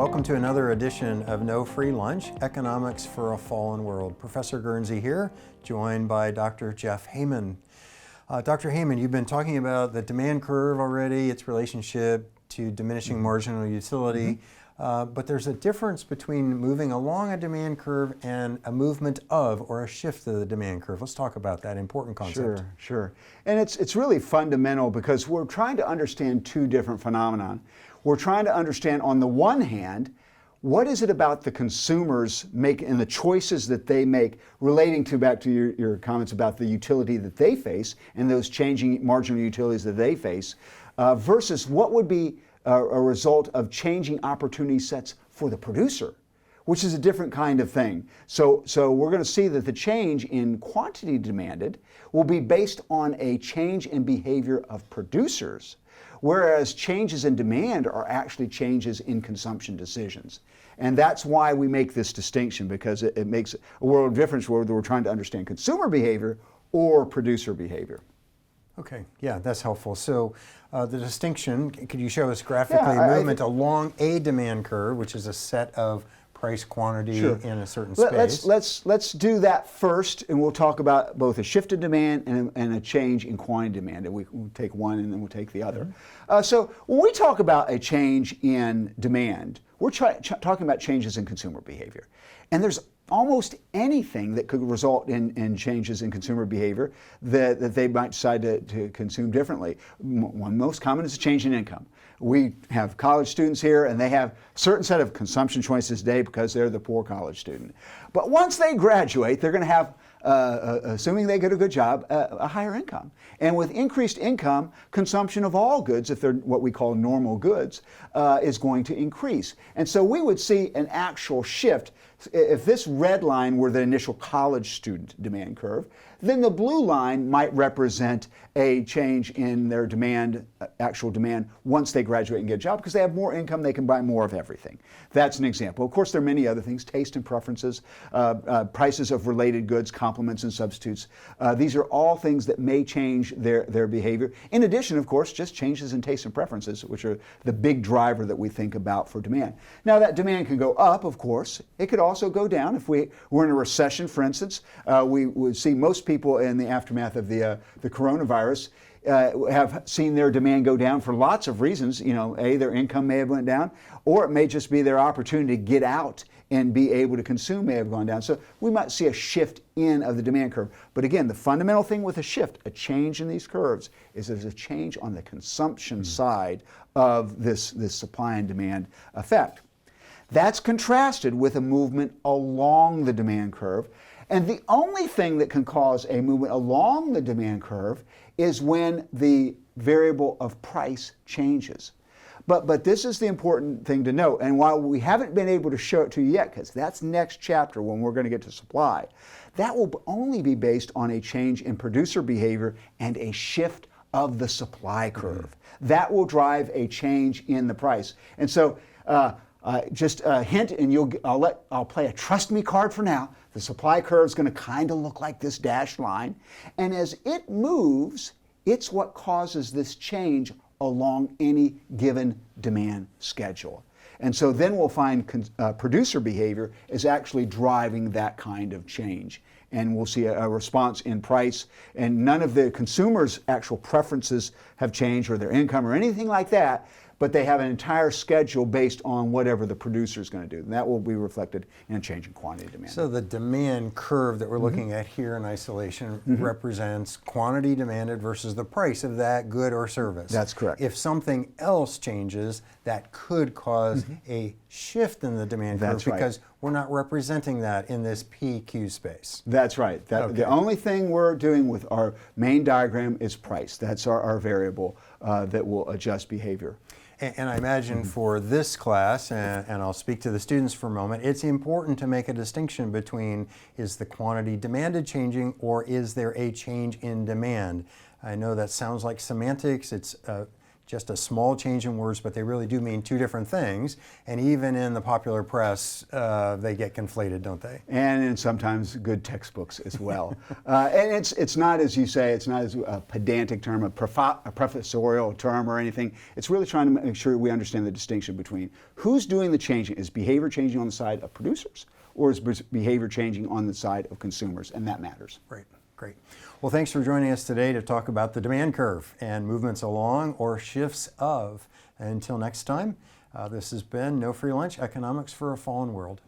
Welcome to another edition of No Free Lunch, Economics for a Fallen World. Professor Guernsey here, joined by Dr. Jeff Heyman. Dr. Heyman, you've been talking about the demand curve already, its relationship to diminishing marginal utility, but there's a difference between moving along a demand curve and a movement of or a shift of the demand curve. Let's talk about that important concept. Sure. And it's really fundamental because we're trying to understand two different phenomena. We're trying to understand, on the one hand, what is it about the consumers make and the choices that they make relating to, back to your comments about the utility that they face and those changing marginal utilities that they face, versus what would be a result of changing opportunity sets for the producer, which is a different kind of thing. So we're going to see that the change in quantity demanded will be based on a change in behavior of producers, whereas changes in demand are actually changes in consumption decisions. And that's why we make this distinction, because it makes a world of difference whether we're trying to understand consumer behavior or producer behavior. Okay, yeah, that's helpful. So the distinction, could you show us graphically movement along a demand curve, which is a set of price quantity in a certain space? Let's do that first, and we'll talk about both a shift in demand and a change in quantity demand. And we'll take one and then we'll take the other. So when we talk about a change in demand, we're talking about changes in consumer behavior. And there's almost anything that could result in changes in consumer behavior that they might decide to consume differently. One most common is a change in income. We have college students here, and they have a certain set of consumption choices today because they're the poor college student. But once they graduate, they're going to have, assuming they get a good job, a higher income. And with increased income, consumption of all goods, if they're what we call normal goods, is going to increase. And so we would see an actual shift. If this red line were the initial college student demand curve, then the blue line might represent a change in their demand, actual demand, once they graduate and get a job, because they have more income, they can buy more of everything. That's an example. Of course, there are many other things: taste and preferences, prices of related goods, complements and substitutes. These are all things that may change their behavior. In addition, of course, just changes in taste and preferences, which are the big driver that we think about for demand. Now, that demand can go up, of course. It could also go down. If we were in a recession, for instance, we would see most people in the aftermath of the coronavirus have seen their demand go down for lots of reasons. You know, their income may have went down, or it may just be their opportunity to get out and be able to consume may have gone down. So we might see a shift in of the demand curve. But again, the fundamental thing with a shift, a change in these curves, is there's a change on the consumption side of this supply and demand effect. That's contrasted with a movement along the demand curve. And the only thing that can cause a movement along the demand curve is when the variable of price changes. But this is the important thing to note. And while we haven't been able to show it to you yet, because that's next chapter when we're going to get to supply, that will only be based on a change in producer behavior and a shift of the supply curve. That will drive a change in the price. And so just a hint, and I'll play a trust me card for now. The supply curve is going to kind of look like this dashed line. And as it moves, it's what causes this change along any given demand schedule. And so then we'll find producer behavior is actually driving that kind of change. And we'll see a response in price, and none of the consumers' actual preferences have changed, or their income or anything like that, but they have an entire schedule based on whatever the producer is going to do. And that will be reflected in a change in quantity demand. So the demand curve that we're looking at here in isolation represents quantity demanded versus the price of that good or service. That's correct. If something else changes, that could cause a shift in the demand curve, because we're not representing that in this PQ space. That's right. The only thing we're doing with our main diagram is price. That's our variable that will adjust behavior. And I imagine for this class, and I'll speak to the students for a moment, it's important to make a distinction between, is the quantity demanded changing, or is there a change in demand? I know that sounds like semantics. It's just a small change in words, but they really do mean two different things. And even in the popular press, they get conflated, don't they? And in sometimes good textbooks as well. And it's not, as you say, it's not as a pedantic term, a professorial term or anything. It's really trying to make sure we understand the distinction between who's doing the changing. Is behavior changing on the side of producers, or is behavior changing on the side of consumers? And that matters. Great, great. Well, thanks for joining us today to talk about the demand curve and movements along or shifts of. Until next time, this has been No Free Lunch, Economics for a Fallen World.